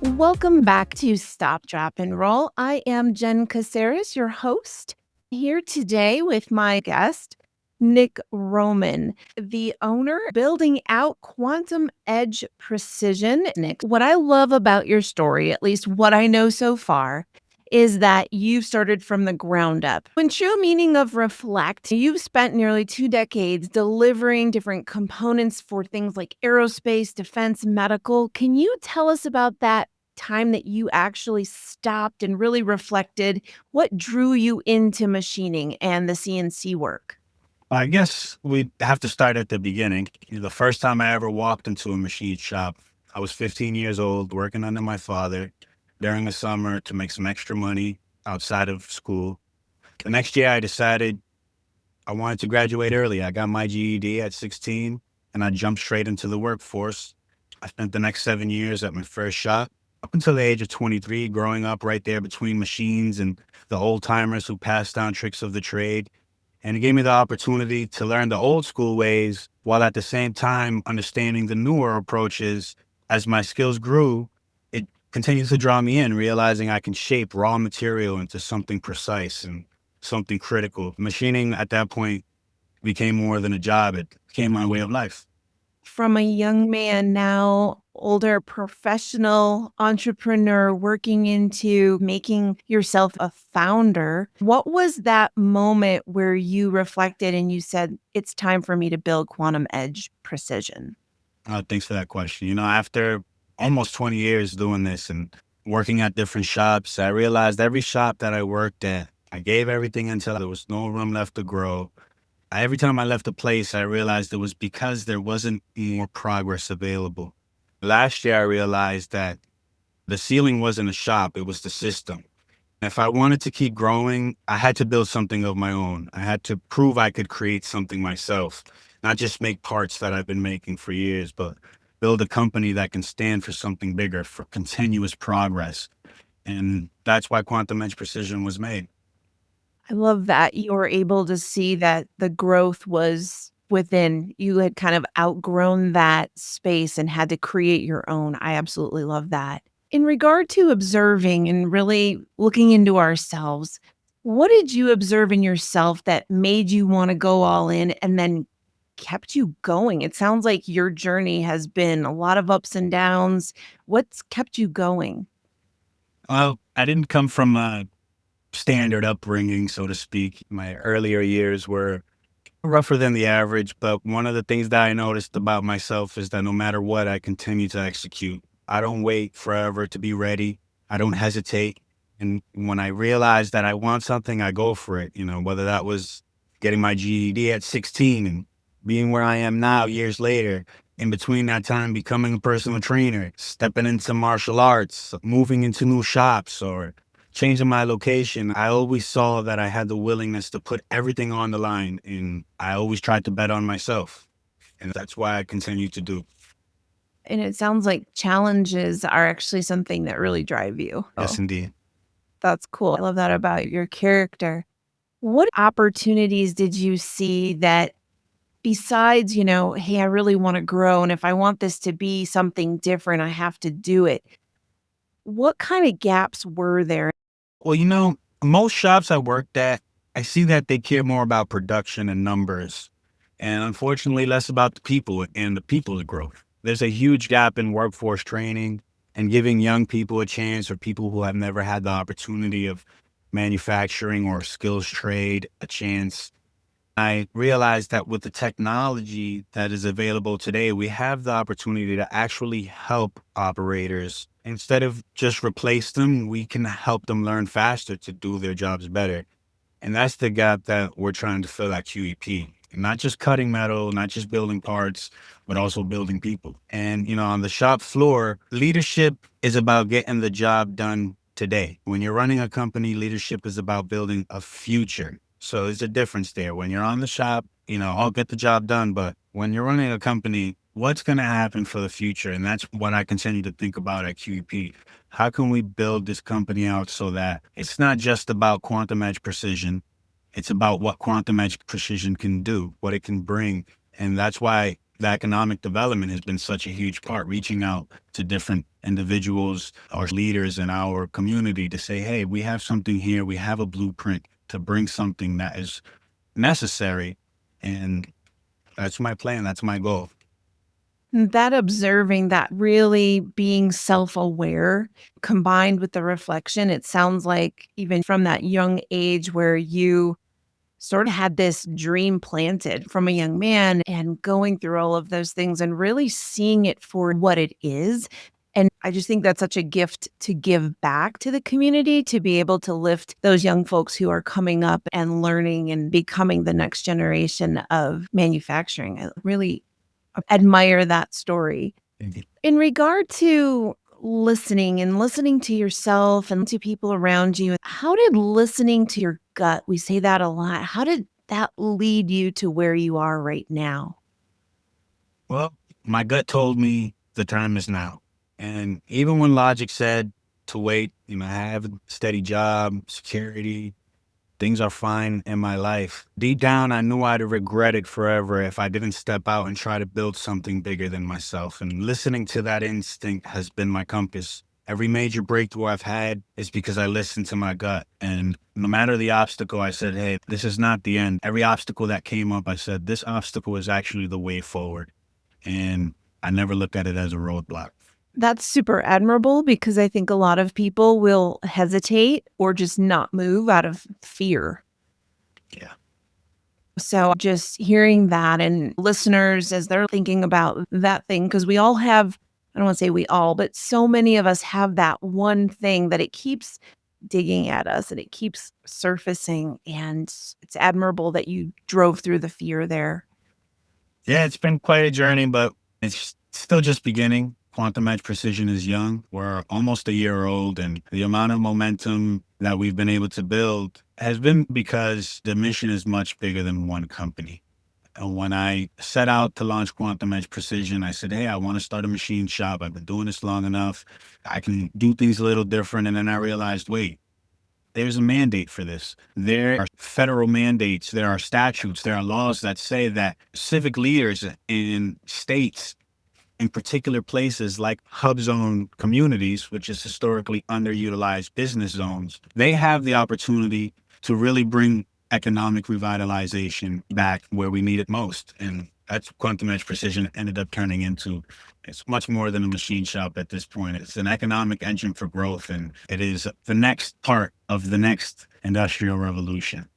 Welcome back to Stop, Drop, and Roll. I am Jen Caceres, your host, here today with my guest, Nick Roman, the owner building out Quantum Edge Precision. Nick, what I love about your story, at least what I know so far, is that you started from the ground up. In true meaning of reflect, you've spent nearly 2 decades delivering different components for things like aerospace, defense, medical. Can you tell us about that time that you actually stopped and really reflected? What drew you into machining and the CNC work? I guess we have to start at the beginning. The first time I ever walked into a machine shop, I was 15 years old, working under my father during the summer to make some extra money outside of school. The next year, I decided I wanted to graduate early. I got my GED at 16 and I jumped straight into the workforce. I spent the next 7 years at my first shop up until the age of 23, growing up right there between machines and the old timers who passed down tricks of the trade. And it gave me the opportunity to learn the old school ways while at the same time understanding the newer approaches. As my skills grew, it continues to draw me in, realizing I can shape raw material into something precise and something critical. Machining at that point became more than a job, it became my way of life. From a young man, now older professional entrepreneur, working into making yourself a founder, what was that moment where you reflected and you said, it's time for me to build Quantum Edge Precision? Thanks for that question. After almost 20 years doing this and working at different shops, I realized every shop that I worked at, I gave everything until there was no room left to grow. Every time I left a place, I realized it was because there wasn't more progress available. Last year, I realized that the ceiling wasn't a shop, it was the system. If I wanted to keep growing, I had to build something of my own. I had to prove I could create something myself, not just make parts that I've been making for years, but build a company that can stand for something bigger, for continuous progress. And that's why Quantum Edge Precision was made. I love that you were able to see that the growth was within. You had kind of outgrown that space and had to create your own. I absolutely love that. In regard to observing and really looking into ourselves, what did you observe in yourself that made you want to go all in and then kept you going? It sounds like your journey has been a lot of ups and downs. What's kept you going? Well, I didn't come from a standard upbringing, so to speak. My earlier years were rougher than the average, but one of the things that I noticed about myself is that no matter what, I continue to execute. I don't wait forever to be ready. I don't hesitate. And when I realize that I want something, I go for it. Whether that was getting my GED at 16 and being where I am now years later, in between that time, becoming a personal trainer, stepping into martial arts, moving into new shops, or changing my location. I always saw that I had the willingness to put everything on the line, and I always tried to bet on myself. And that's why I continue to do. And it sounds like challenges are actually something that really drive you. Yes, indeed. That's cool. I love that about your character. What opportunities did you see that besides, hey, I really want to grow, and if I want this to be something different, I have to do it. What kind of gaps were there? Well, most shops I worked at, I see that they care more about production and numbers, and unfortunately, less about the people and the people's growth. There's a huge gap in workforce training and giving young people a chance, or people who have never had the opportunity of manufacturing or skills trade a chance. I realized that with the technology that is available today, we have the opportunity to actually help operators. Instead of just replace them, we can help them learn faster to do their jobs better. And that's the gap that we're trying to fill at QEP. Not just cutting metal, not just building parts, but also building people. And, on the shop floor, leadership is about getting the job done today. When you're running a company, leadership is about building a future. So there's a difference there. When you're on the shop, I'll get the job done. But when you're running a company, what's going to happen for the future? And that's what I continue to think about at QEP. How can we build this company out so that it's not just about quantum edge precision? It's about what quantum edge precision can do, what it can bring. And that's why the economic development has been such a huge part, reaching out to different individuals or leaders in our community to say, hey, we have something here. We have a blueprint to bring something that is necessary. And that's my plan. That's my goal. That observing, that really being self-aware combined with the reflection, it sounds like even from that young age where you sort of had this dream planted from a young man and going through all of those things and really seeing it for what it is. And I just think that's such a gift to give back to the community, to be able to lift those young folks who are coming up and learning and becoming the next generation of manufacturing. I really admire that story. Thank you. In regard to listening and listening to yourself and to people around you, how did listening to your gut, we say that a lot, how did that lead you to where you are right now? Well, my gut told me the time is now. And even when logic said to wait, I have a steady job, security, things are fine in my life. Deep down, I knew I'd regret it forever if I didn't step out and try to build something bigger than myself. And listening to that instinct has been my compass. Every major breakthrough I've had is because I listened to my gut. And no matter the obstacle, I said, hey, this is not the end. Every obstacle that came up, I said, this obstacle is actually the way forward. And I never looked at it as a roadblock. That's super admirable because I think a lot of people will hesitate or just not move out of fear. Yeah. So just hearing that and listeners as they're thinking about that thing, because we all have, I don't want to say we all, but so many of us have that one thing that it keeps digging at us and it keeps surfacing. And it's admirable that you drove through the fear there. Yeah, it's been quite a journey, but it's still just beginning. Quantum Edge Precision is young. We're almost a year old, and the amount of momentum that we've been able to build has been because the mission is much bigger than one company. And when I set out to launch Quantum Edge Precision, I said, hey, I want to start a machine shop. I've been doing this long enough. I can do things a little different. And then I realized, wait, there's a mandate for this. There are federal mandates, there are statutes, there are laws that say that civic leaders in states, in particular places like hub zone communities, which is historically underutilized business zones, they have the opportunity to really bring economic revitalization back where we need it most. And that's what Quantum Edge Precision ended up turning into. It's much more than a machine shop at this point. It's an economic engine for growth, and it is the next part of the next industrial revolution.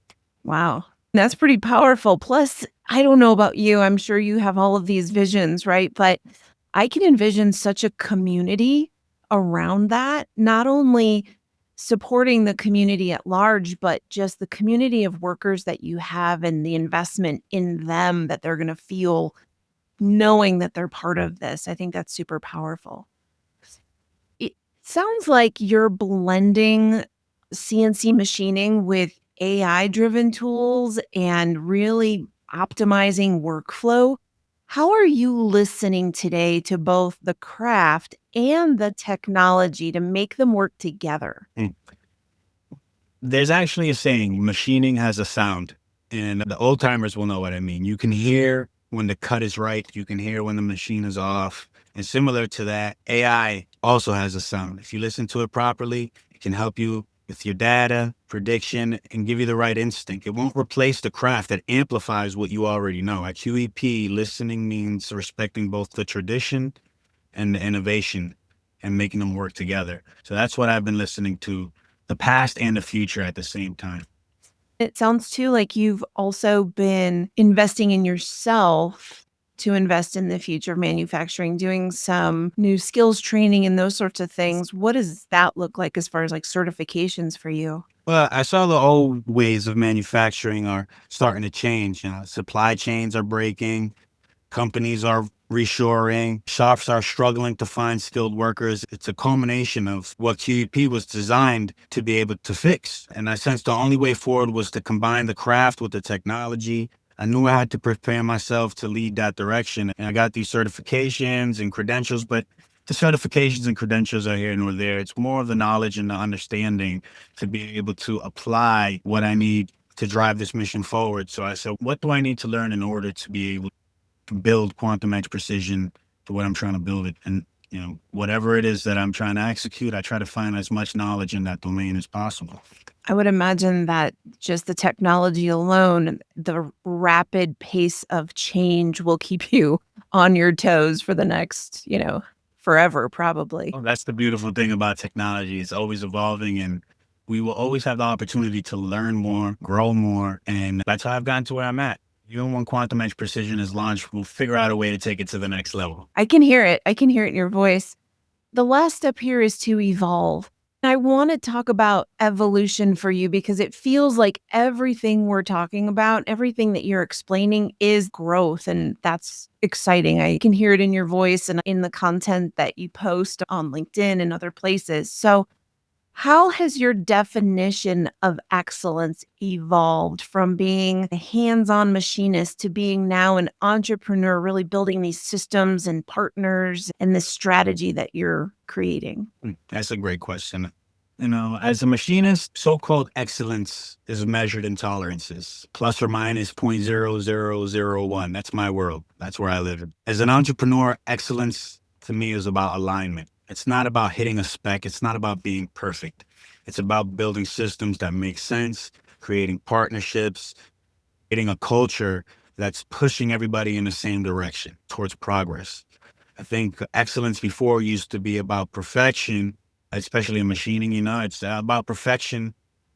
Wow. That's pretty powerful. Plus, I don't know about you. I'm sure you have all of these visions, right? But I can envision such a community around that, not only supporting the community at large, but just the community of workers that you have and the investment in them that they're going to feel knowing that they're part of this. I think that's super powerful. It sounds like you're blending CNC machining with AI driven tools and really optimizing workflow. How are you listening today to both the craft and the technology to make them work together? There's actually a saying, machining has a sound, and the old timers will know what I mean. You can hear when the cut is right. You can hear when the machine is off. And similar to that, AI also has a sound. If you listen to it properly, it can help you with your data, prediction, and give you the right instinct. It won't replace the craft. It amplifies what you already know. At QEP, listening means respecting both the tradition and the innovation and making them work together. So that's what I've been listening to, the past and the future at the same time. It sounds too like you've also been investing in yourself to invest in the future of manufacturing, doing some new skills training and those sorts of things. What does that look like as far as like certifications for you? Well, I saw the old ways of manufacturing are starting to change. Supply chains are breaking, companies are reshoring, shops are struggling to find skilled workers. It's a culmination of what QEP was designed to be able to fix. And I sensed the only way forward was to combine the craft with the technology. I knew I had to prepare myself to lead that direction. And I got these certifications and credentials, but the certifications and credentials are here nor there. It's more of the knowledge and the understanding to be able to apply what I need to drive this mission forward. So I said, what do I need to learn in order to be able build quantum edge precision to what I'm trying to build it. And, whatever it is that I'm trying to execute, I try to find as much knowledge in that domain as possible. I would imagine that just the technology alone, the rapid pace of change will keep you on your toes for the next, forever, probably. Oh, that's the beautiful thing about technology. It's always evolving, and we will always have the opportunity to learn more, grow more. And that's how I've gotten to where I'm at. Even when quantum edge precision is launched, we'll figure out a way to take it to the next level. I can hear it. I can hear it in your voice. The last step here is to evolve. I want to talk about evolution for you because it feels like everything we're talking about, everything that you're explaining is growth. And that's exciting. I can hear it in your voice and in the content that you post on LinkedIn and other places. So, how has your definition of excellence evolved from being a hands on machinist to being now an entrepreneur, really building these systems and partners and this strategy that you're creating? That's a great question. As a machinist, so-called excellence is measured in tolerances, plus or minus 0.0001. That's my world. That's where I live. As an entrepreneur, excellence to me is about alignment. It's not about hitting a spec. It's not about being perfect. It's about building systems that make sense, creating partnerships, creating a culture that's pushing everybody in the same direction towards progress. I think excellence before used to be about perfection, especially in machining, it's about perfection.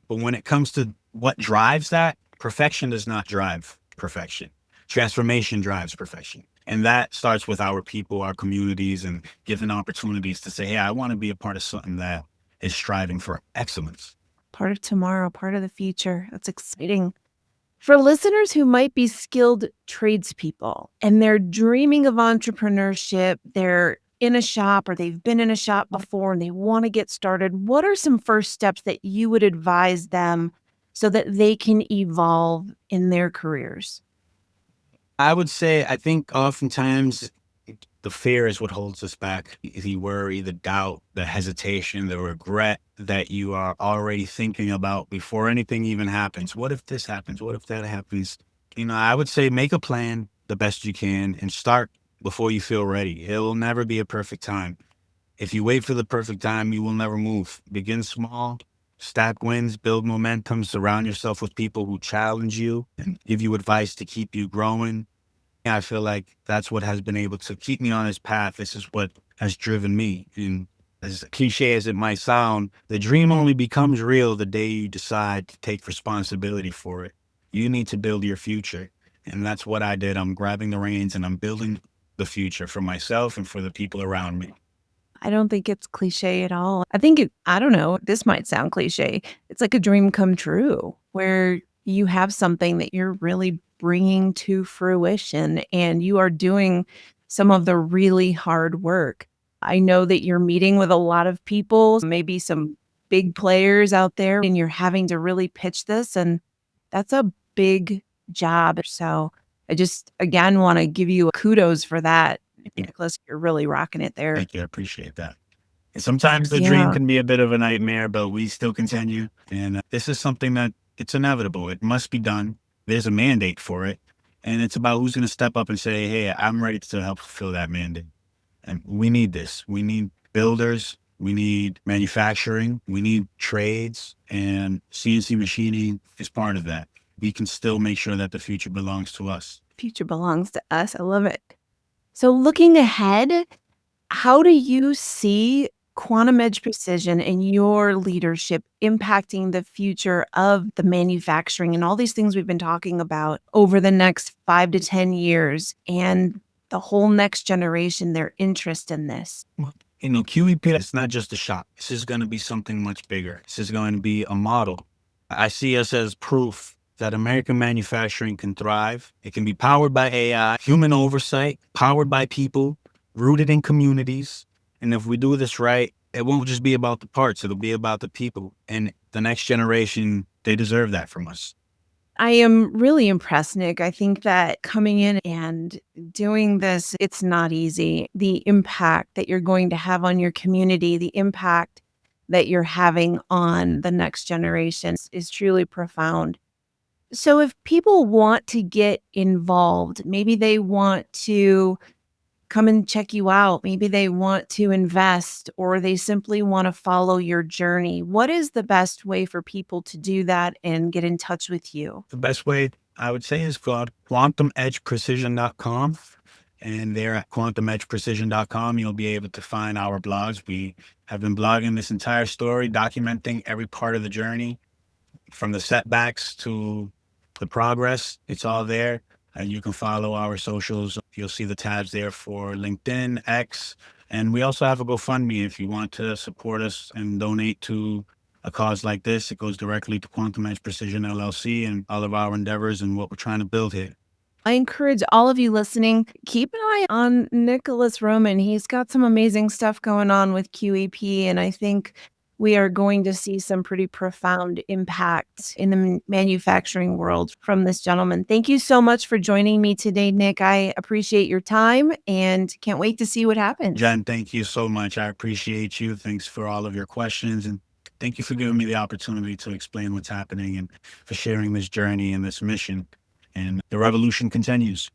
But when it comes to what drives that, perfection does not drive perfection. Transformation drives perfection. And that starts with our people, our communities, and giving opportunities to say, hey, I want to be a part of something that is striving for excellence. Part of tomorrow, part of the future. That's exciting. For listeners who might be skilled tradespeople and they're dreaming of entrepreneurship, they're in a shop or they've been in a shop before and they want to get started, what are some first steps that you would advise them so that they can evolve in their careers? I would say, I think oftentimes the fear is what holds us back. The worry, the doubt, the hesitation, the regret that you are already thinking about before anything even happens. What if this happens? What if that happens? I would say make a plan the best you can and start before you feel ready. It will never be a perfect time. If you wait for the perfect time, you will never move. Begin small, stack wins, build momentum, surround yourself with people who challenge you and give you advice to keep you growing. I feel like that's what has been able to keep me on this path. This is what has driven me. And as cliche as it might sound, the dream only becomes real the day you decide to take responsibility for it. You need to build your future. And that's what I did. I'm grabbing the reins and I'm building the future for myself and for the people around me. I don't think it's cliche at all. I think I don't know, this might sound cliche. It's like a dream come true where you have something that you're really bringing to fruition and you are doing some of the really hard work. I know that you're meeting with a lot of people, maybe some big players out there, and you're having to really pitch this. And that's a big job. So I just, again, want to give you kudos for that. Nicholas, you're really rocking it there. Thank you. I appreciate that. And sometimes the dream Yeah. can be a bit of a nightmare, but we still continue. And this is something that it's inevitable. It must be done. There's a mandate for it. And it's about who's going to step up and say, hey, I'm ready to help fulfill that mandate. And we need this. We need builders. We need manufacturing. We need trades. And CNC machining is part of that. We can still make sure that the future belongs to us. Future belongs to us. I love it. So looking ahead, how do you see quantum edge precision and your leadership impacting the future of the manufacturing and all these things we've been talking about over the next 5 to 10 years and the whole next generation, their interest in this? QEP, it's not just a shop. This is going to be something much bigger. This is going to be a model. I see us as proof that American manufacturing can thrive. It can be powered by AI, human oversight, powered by people, rooted in communities. And if we do this right, it won't just be about the parts. It'll be about the people. And the next generation, they deserve that from us. I am really impressed, Nick. I think that coming in and doing this, it's not easy. The impact that you're going to have on your community, the impact that you're having on the next generation is truly profound. So if people want to get involved, maybe they want to come and check you out, maybe they want to invest, or they simply want to follow your journey, what is the best way for people to do that and get in touch with you? The best way I would say is called quantumedgeprecision.com. And there at quantumedgeprecision.com, you'll be able to find our blogs. We have been blogging this entire story, documenting every part of the journey from the setbacks to the progress. It's all there. And you can follow our socials. You'll see the tabs there for LinkedIn, X. And we also have a GoFundMe if you want to support us and donate to a cause like this. It goes directly to Quantum Edge Precision LLC and all of our endeavors and what we're trying to build here. I encourage all of you listening, keep an eye on Nicholas Roman. He's got some amazing stuff going on with QEP, and I think we are going to see some pretty profound impact in the manufacturing world from this gentleman. Thank you so much for joining me today, Nick. I appreciate your time and can't wait to see what happens. Jen, thank you so much. I appreciate you. Thanks for all of your questions. And thank you for giving me the opportunity to explain what's happening and for sharing this journey and this mission. And the revolution continues.